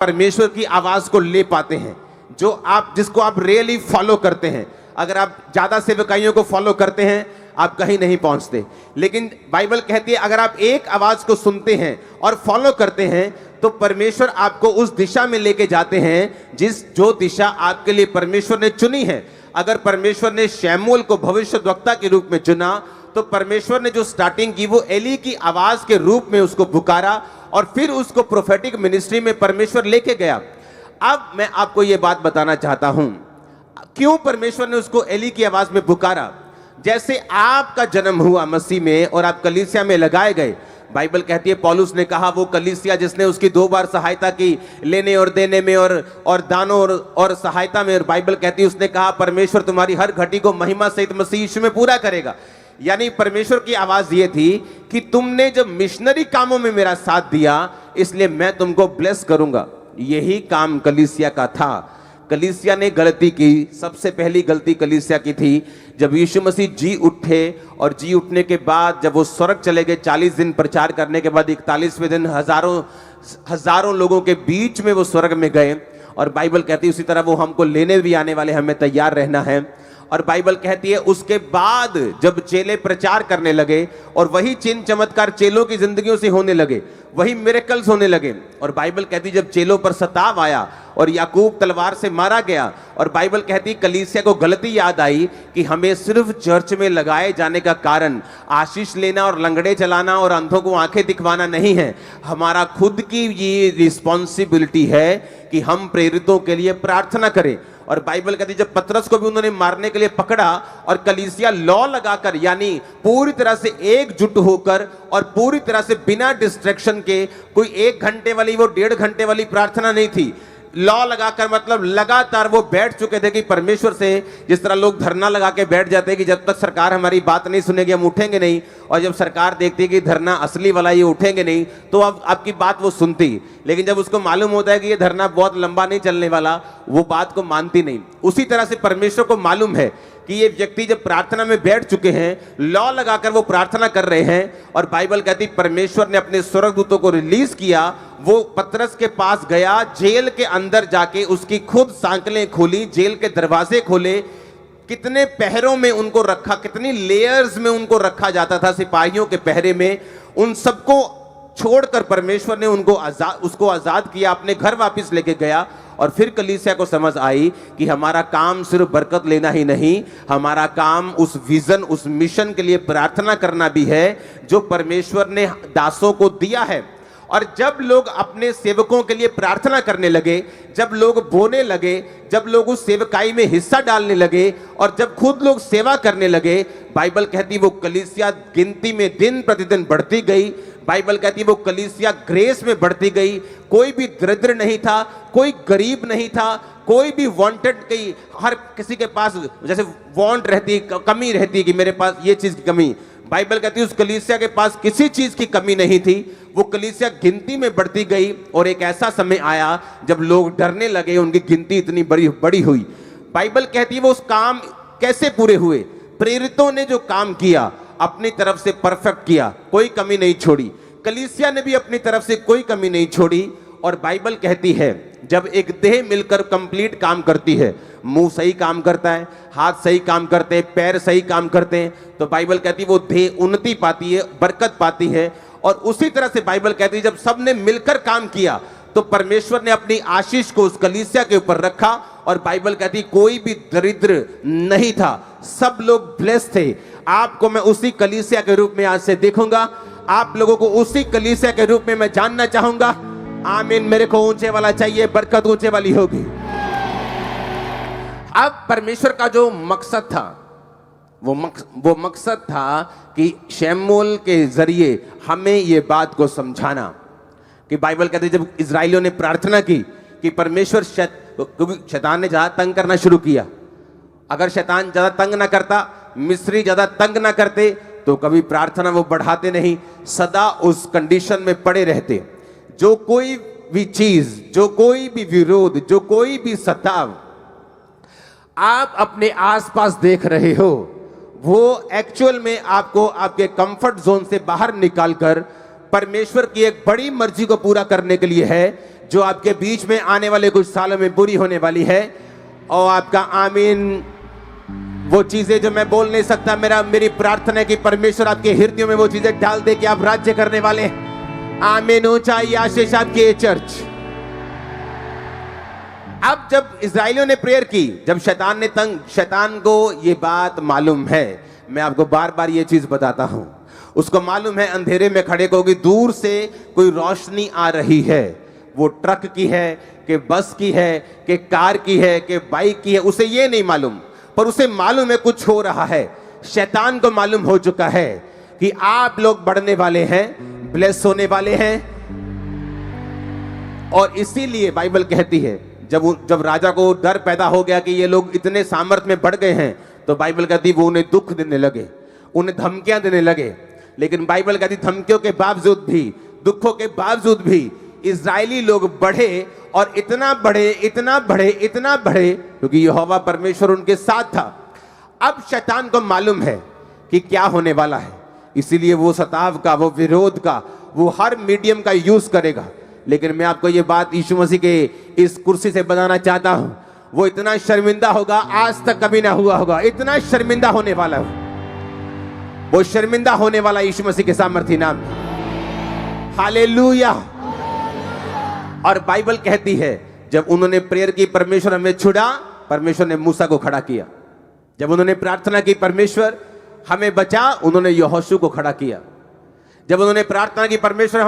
परमेश्वर की आवाज को ले पाते हैं, जिसको आप रियली फॉलो करते हैं। अगर आप ज्यादा सेवकाइयों को फॉलो करते हैं आप कहीं नहीं पहुंचते, लेकिन बाइबल कहती है अगर आप एक आवाज को सुनते हैं और फॉलो करते हैं तो परमेश्वर आपको उस दिशा में लेके जाते हैं जो दिशा आपके लिए परमेश्वर ने चुनी है। अगर परमेश्वर ने शमूएल को भविष्यद्वक्ता के रूप में चुना तो परमेश्वर ने जो स्टार्टिंग की वो एली की आवाज के रूप में उसको पुकारा और फिर उसको प्रोफेटिक मिनिस्ट्री में परमेश्वर लेके गया। अब मैं आपको यह बात बताना चाहता हूं क्यों परमेश्वर ने उसको एली की आवाज में पुकारा। जैसे आपका जन्म हुआ मसीह में और आप कलीसिया में लगाए गए, बाइबल कहती है पौलुस ने कहा वो कलीसिया जिसने उसकी 2 बार सहायता की लेने और देने में और दानों और सहायता में, और बाइबल कहती है उसने कहा परमेश्वर तुम्हारी हर घटी को महिमा सहित मसीह यीशु में पूरा करेगा। यानी परमेश्वर की आवाज ये थी कि तुमने जब मिशनरी कामों में मेरा साथ दिया इसलिए मैं तुमको ब्लेस करूंगा। यही काम कलीसिया का था। कलीसिया ने गलती की, सबसे पहली गलती कलीसिया की थी जब यीशु मसीह जी उठे और जी उठने के बाद जब वो स्वर्ग चले गए 40 दिन प्रचार करने के बाद 41वें दिन हजारों लोगों के बीच में वो स्वर्ग में गए। और बाइबल कहती है उसी तरह वो हमको लेने भी आने वाले, हमें तैयार रहना है। और बाइबल कहती है उसके बाद जब चेले प्रचार करने लगे और वही चिन्ह चमत्कार चेलों की जिंदगियों से होने लगे, वही मिरेकल्स होने लगे। और बाइबल कहती है जब चेलों पर सताव आया और याकूब तलवार से मारा गया, और बाइबल कहती है कलीसिया को गलती याद आई कि हमें सिर्फ चर्च में लगाए जाने का कारण आशीष लेना और लंगड़े चलाना और अंधों को आंखें दिखवाना नहीं है। हमारा खुद की ये रिस्पॉन्सिबिलिटी है कि हम प्रेरितों के लिए प्रार्थना करें। और बाइबल कहती है जब पतरस को भी उन्होंने मारने के लिए पकड़ा और कलीसिया लॉ लगाकर यानी पूरी तरह से एकजुट होकर और पूरी तरह से बिना डिस्ट्रैक्शन के, कोई 1 घंटे वाली वो 1.5 घंटे वाली प्रार्थना नहीं थी, लॉ लगाकर मतलब लगातार वो बैठ चुके थे कि परमेश्वर से, जिस तरह लोग धरना लगा के बैठ जाते हैं कि जब तक सरकार हमारी बात नहीं सुनेगी हम उठेंगे नहीं, और जब सरकार देखती है कि धरना असली वाला ये उठेंगे नहीं तो अब आपकी बात वो सुनती, लेकिन जब उसको मालूम होता है कि ये धरना बहुत लंबा नहीं चलने वाला वो बात को मानती नहीं। उसी तरह से परमेश्वर को मालूम है कि ये व्यक्ति जब प्रार्थना में बैठ चुके हैं, लॉ लगाकर वो प्रार्थना कर रहे हैं, और बाइबल कहती परमेश्वर ने अपने स्वर्गदूतों को रिलीज किया। वो पतरस के पास गया, जेल के अंदर जाके उसकी खुद सांकलें खोली, जेल के दरवाजे खोले, कितने पहरों में उनको रखा, कितनी लेयर्स में उनको रखा जाता था सिपाहियों के पहरे में, उन सबको छोड़कर परमेश्वर ने उसको आजाद किया, अपने घर वापस लेके गया। और फिर कलीसिया को समझ आई कि हमारा काम सिर्फ बरकत लेना ही नहीं, हमारा काम उस विजन, उस मिशन के लिए प्रार्थना करना भी है जो परमेश्वर ने दासों को दिया है। और जब लोग अपने सेवकों के लिए प्रार्थना करने लगे, जब लोग बोने लगे, जब लोग उस सेवकाई में हिस्सा डालने लगे और जब खुद लोग सेवा करने लगे, बाइबल कहती वो कलीसिया गिनती में दिन प्रतिदिन बढ़ती गई। बाइबल कहती वो कलीसिया ग्रेस में बढ़ती गई। कोई भी दरिद्र नहीं था, कोई गरीब नहीं था, कोई भी वांटेड, कहीं हर किसी के पास जैसे वांट रहती, कमी रहती कि मेरे पास ये चीज की कमी, बाइबल कहती है उस कलीसिया के पास किसी चीज की कमी नहीं थी। वो कलीसिया गिनती में बढ़ती गई और एक ऐसा समय आया जब लोग डरने लगे, उनकी गिनती इतनी बड़ी हुई। बाइबल कहती है वो उस काम कैसे पूरे हुए, प्रेरितों ने जो काम किया अपनी तरफ से परफेक्ट किया, कोई कमी नहीं छोड़ी। कलीसिया ने भी अपनी तरफ से कोई कमी नहीं छोड़ी। और बाइबल कहती है जब एक देह मिलकर कंप्लीट काम करती है, मुंह सही काम करता है, हाथ सही काम करते हैं, पैर सही काम करते हैं, तो बाइबल कहती है वो देह उन्नति पाती है, बरकत पाती है। और उसी तरह से बाइबल कहती है जब सबने मिलकर काम किया तो परमेश्वर ने अपनी आशीष को उस कलीसिया के ऊपर रखा। और बाइबल कहती कोई भी दरिद्र नहीं था, सब लोग ब्लेस्ड थे। आपको मैं उसी कलीसिया के रूप में आज से देखूंगा, आप लोगों को उसी कलीसिया के रूप में मैं जानना चाहूंगा। आमीन। मेरे को ऊंचे वाला चाहिए, बरकत ऊंचे वाली होगी। अब परमेश्वर का जो मकसद था वो मकसद था कि शमूएल के जरिए हमें ये बात को समझाना कि बाइबल कहती है जब इजराइलियों ने प्रार्थना की कि परमेश्वर, क्योंकि शैतान ने ज्यादा तंग करना शुरू किया, अगर शैतान ज्यादा तंग ना करता, मिस्री ज्यादा तंग ना करते तो कभी प्रार्थना वो बढ़ाते नहीं, सदा उस कंडीशन में पड़े रहते। जो कोई भी चीज, जो कोई भी विरोध, जो कोई भी सताव आप अपने आसपास देख रहे हो, वो एक्चुअल में आपको आपके कंफर्ट जोन से बाहर निकालकर परमेश्वर की एक बड़ी मर्जी को पूरा करने के लिए है जो आपके बीच में आने वाले कुछ सालों में बुरी होने वाली है। और आपका आमीन। वो चीजें जो मैं बोल नहीं सकता, मेरी प्रार्थना है कि परमेश्वर आपके हृदयों में वो चीजें डाल दे कि आप राज्य करने वाले हैं। आमीन। ऊंचाई आशीष आपकी ये चर्च। अब जब इस्राएलियों ने प्रेयर की, जब शैतान को ये बात मालूम है, मैं आपको बार बार ये चीज बताता हूं, उसको मालूम है अंधेरे में खड़े को कि दूर से कोई रोशनी आ रही है, वो ट्रक की है कि बस की है कि कार की है कि बाइक की है, उसे ये नहीं मालूम, पर उसे मालूम है कुछ हो रहा है। शैतान को मालूम हो चुका है कि आप लोग बढ़ने वाले हैं, ब्लेस होने वाले हैं। और इसीलिए बाइबल कहती है जब राजा को डर पैदा हो गया कि ये लोग इतने सामर्थ में बढ़ गए हैं, तो बाइबल कहती वो उन्हें दुख देने लगे, उन्हें धमकियां देने लगे। लेकिन बाइबल कहती धमकियों के बावजूद भी, दुखों के बावजूद भी इजरायली लोग बढ़े, और इतना बढ़े, इतना बढ़े, इतना बढ़े, क्योंकि यहोवा परमेश्वर उनके साथ था। अब शैतान को मालूम है कि क्या होने वाला है, इसीलिए वो सताव का, वो विरोध का, वो हर मीडियम का यूज करेगा। लेकिन मैं आपको ये बात यीशु मसीह के इस कुर्सी से बताना चाहता हूं, वो इतना शर्मिंदा होगा, आज तक कभी ना हुआ होगा, इतना शर्मिंदा होने वाला है। वो शर्मिंदा होने वाला यीशु मसीह के सामर्थी नाम में। हालेलुया। और बाइबल कहती है जब उन्होंने प्रेयर की, परमेश्वर हमें छुड़ा, परमेश्वर ने मूसा को खड़ा किया। जब उन्होंने प्रार्थना की परमेश्वर हमें बचा, उन्होंने यहोशू को खड़ा किया। जब उन्होंने प्रार्थना की परमेश्वर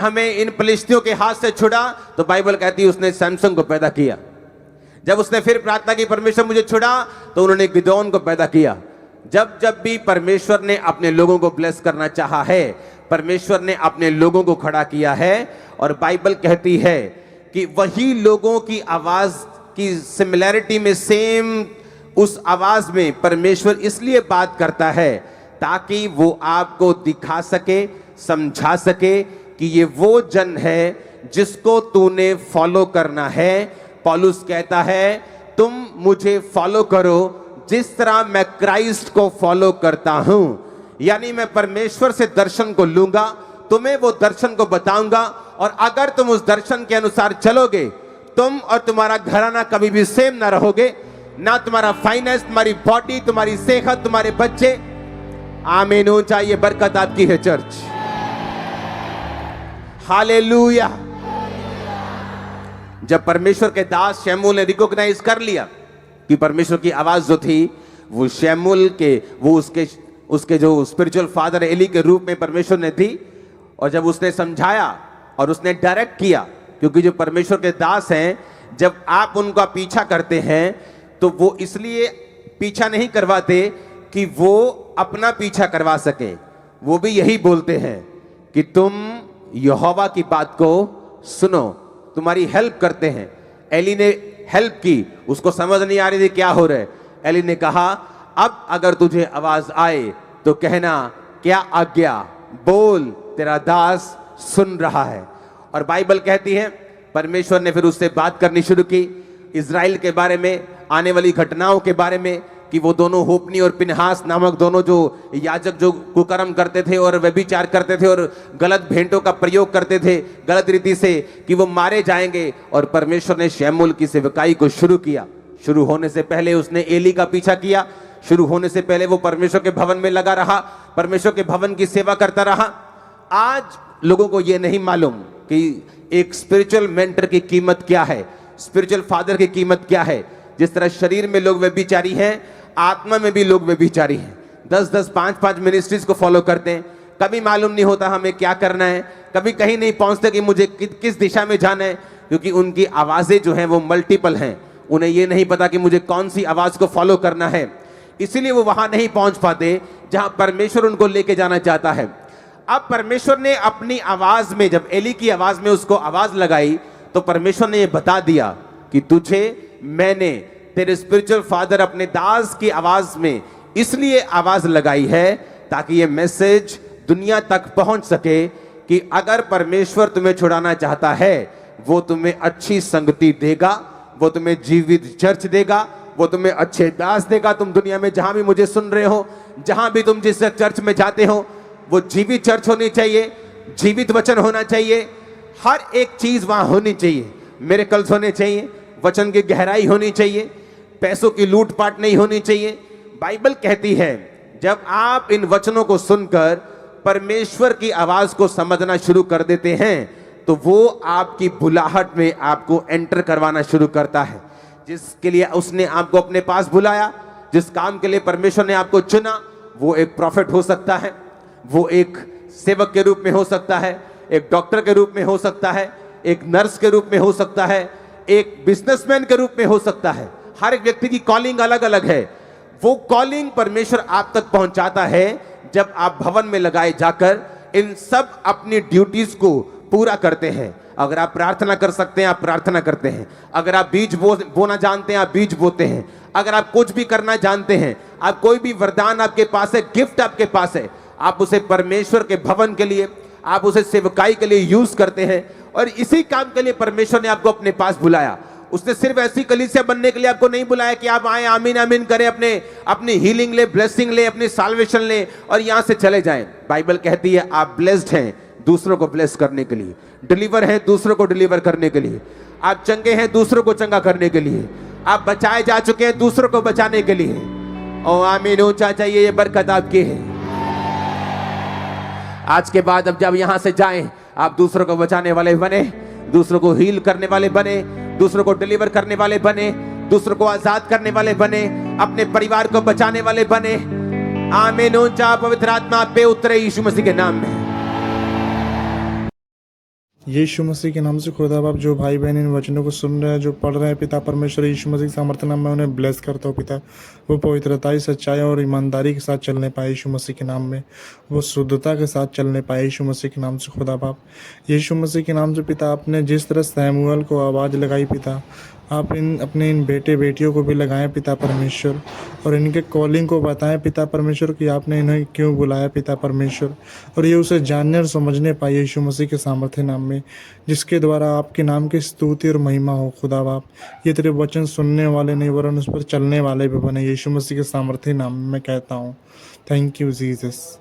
हमें इन फिलिस्तियों के हाथ से छुड़ा, तो बाइबल कहती है उसने सैमसन को पैदा किया। जब उसने फिर प्रार्थना की परमेश्वर मुझे छुड़ा, तो उन्होंने गिदोन को पैदा किया। जब भी परमेश्वर ने अपने लोगों को ब्लेस करना चाहा है, परमेश्वर ने अपने लोगों को खड़ा किया है। और बाइबल कहती है कि वही लोगों की आवाज की सिमिलैरिटी में, सेम उस आवाज में परमेश्वर इसलिए बात करता है ताकि वो आपको दिखा सके, समझा सके कि ये वो जन है जिसको तूने फॉलो करना है। पौलुस कहता है तुम मुझे फॉलो करो जिस तरह मैं क्राइस्ट को फॉलो करता हूं। यानी मैं परमेश्वर से दर्शन को लूंगा, तुम्हें वो दर्शन को बताऊंगा, और अगर तुम उस दर्शन के अनुसार चलोगे, तुम और तुम्हारा घराना कभी भी सेम ना रहोगे, ना तुम्हारा फाइनेंस, तुम्हारी बॉडी, तुम्हारी सेहत, तुम्हारे बच्चे। आमीन। ऊंचा ये बरकत आपकी है चर्च। हालेलुया। जब परमेश्वर के दास शमूएल ने रिकॉग्नाइज कर लिया कि परमेश्वर की आवाज जो थी वो शमूएल के, वो उसके जो स्पिरिचुअल फादर एली के रूप में परमेश्वर ने थी, और जब उसने समझाया और उसने डायरेक्ट किया, क्योंकि जो परमेश्वर के दास हैं, जब आप उनका पीछा करते हैं तो वो इसलिए पीछा नहीं करवाते कि वो अपना पीछा करवा सके, वो भी यही बोलते हैं कि तुम यहोवा की बात को सुनो, तुम्हारी हेल्प करते हैं। एली ने हेल्प की, उसको समझ नहीं आ रही थी क्या हो रहा है। एली ने कहा अब अगर तुझे आवाज आए तो कहना क्या आज्ञा, बोल, तेरा दास सुन रहा है। और बाइबल कहती है परमेश्वर ने फिर उससे बात करनी शुरू की इजराइल के बारे में, आने वाली घटनाओं के बारे में, कि वो दोनों होपनी और पिनहास नामक दोनों जो याजक जो कुकर्म करते थे और व्यभिचार करते थे और गलत भेंटों का प्रयोग करते थे गलत रीति से, कि वो मारे जाएंगे। और परमेश्वर ने शमूएल की सेवकाई को शुरू किया। शुरू होने से पहले उसने एली का पीछा किया, शुरू होने से पहले वो परमेश्वर के भवन में लगा रहा, परमेश्वर के भवन की सेवा करता रहा। आज लोगों को ये नहीं मालूम कि एक स्पिरिचुअल मेंटर की कीमत क्या है, स्पिरिचुअल फादर की कीमत क्या है। जिस तरह शरीर में लोग व्यभिचारी हैं, आत्मा में भी लोग व्यभिचारी हैं। 10-10, 5-5 मिनिस्ट्रीज को फॉलो करते हैं, कभी मालूम नहीं होता हमें क्या करना है, कभी कहीं नहीं पहुंचते कि मुझे किस दिशा में जाना है, क्योंकि उनकी आवाजें जो हैं वो मल्टीपल हैं। उन्हें ये नहीं पता कि मुझे कौन सी आवाज को फॉलो करना है, इसीलिए वो वहां नहीं पहुंच पाते जहां परमेश्वर उनको लेके जाना चाहता है। अब परमेश्वर ने अपनी आवाज में, जब एली की आवाज में उसको आवाज लगाई, तो परमेश्वर ने ये बता दिया कि तुझे मैंने, तेरे स्पिरिचुअल फादर अपने दास की आवाज में इसलिए आवाज लगाई है ताकि ये मैसेज दुनिया तक पहुंच सके कि अगर परमेश्वर तुम्हें छुड़ाना चाहता है, वो तुम्हें अच्छी संगति देगा, वो तुम्हें जीवित चर्च देगा, वो तुम्हें अच्छे दास देगा। तुम दुनिया में जहां भी मुझे सुन रहे हो, जहां भी तुम जिस चर्च में जाते हो, वो जीवित चर्च होनी चाहिए, जीवित वचन होना चाहिए। हर एक चीज वहां होनी चाहिए। मिरेकल्स होने चाहिए, वचन की गहराई होनी चाहिए, पैसों की लूटपाट नहीं होनी चाहिए। बाइबल कहती है जब आप इन वचनों को सुनकर परमेश्वर की आवाज को समझना शुरू कर देते हैं तो वो आपकी बुलाहट में आपको एंटर करवाना शुरू करता है। जिसके लिए उसने आपको अपने पास बुलाया, जिस काम के लिए परमेश्वर ने आपको चुना, वो एक प्रॉफिट हो सकता है, वो एक सेवक के रूप में हो सकता है, एक डॉक्टर के रूप में हो सकता है, एक नर्स के रूप में हो सकता है, एक बिजनेसमैन के रूप में हो सकता है। हर एक व्यक्ति की कॉलिंग अलग अलग है। वो कॉलिंग परमेश्वर आप तक पहुंचाता है जब आप भवन में लगाए जाकर इन सब अपनी ड्यूटीज को पूरा करते हैं। अगर आप प्रार्थना कर सकते हैं, आप प्रार्थना करते हैं। अगर आप बीज बोना जानते हैं, आप बीज बोते हैं। अगर आप कुछ भी करना जानते हैं, आप कोई भी वरदान आपके पास है, गिफ्ट आपके पास है, आप उसे परमेश्वर के भवन के लिए, आप उसे सेवकाई के लिए यूज करते हैं। और इसी काम के लिए परमेश्वर ने आपको अपने पास बुलाया। उसने सिर्फ ऐसी कलीसिया बनने के लिए आपको नहीं बुलाया कि आप आए, आमीन आमीन करें, अपनी हीलिंग ले, ब्लेसिंग ले, अपनी साल्वेशन ले और यहां से चले जाएं। बाइबल कहती है आप ब्लेस्ड हैं दूसरों को ब्लेस करने के लिए, डिलीवर हैं दूसरों को डिलीवर करने के लिए, आप चंगे हैं दूसरों को चंगा करने के लिए, आप बचाए जा चुके हैं दूसरों को बचाने के लिए। ओ आमीन, ऊंचा चाहिए, ये बरकत आपकी है। आज के बाद अब जब यहां से जाएं, आप दूसरों को बचाने वाले बने, दूसरों को हील करने वाले बने, दूसरों को डिलीवर करने वाले बने, दूसरों को आजाद करने वाले बने, अपने परिवार को बचाने वाले बने। आमीन, ऊंचा पवित्र आत्मा आप पे उतरे यीशु मसीह के नाम में। यीशु मसीह के नाम से खुदा बाप जो भाई बहन इन वचनों को सुन रहे हैं, जो पढ़ रहे हैं, पिता परमेश्वर यीशु मसीह के सामर्थ्य नाम में उन्हें ब्लेस करता हूँ पिता। वो पवित्रताई, सच्चाई और ईमानदारी के साथ चलने पाए यीशु मसीह के नाम में, वो शुद्धता के साथ चलने पाए यीशु मसीह के नाम से खुदा बाप। यीशु मसीह के नाम से पिता, आपने जिस तरह सैमुअल को आवाज़ लगाई पिता, आप अपने इन बेटे बेटियों को भी लगाएं पिता परमेश्वर, और इनके कॉलिंग को बताएं पिता परमेश्वर कि आपने इन्हें क्यों बुलाया पिता परमेश्वर, और ये उसे जानने और समझने पाए यीशु मसीह के सामर्थ्य नाम में, जिसके द्वारा आपके नाम की स्तुति और महिमा हो खुदा बाप। ये तेरे वचन सुनने वाले नहीं वरन उस पर चलने वाले भी बने यीशु मसीह के सामर्थ्य नाम में मैं कहता हूँ। Thank you Jesus.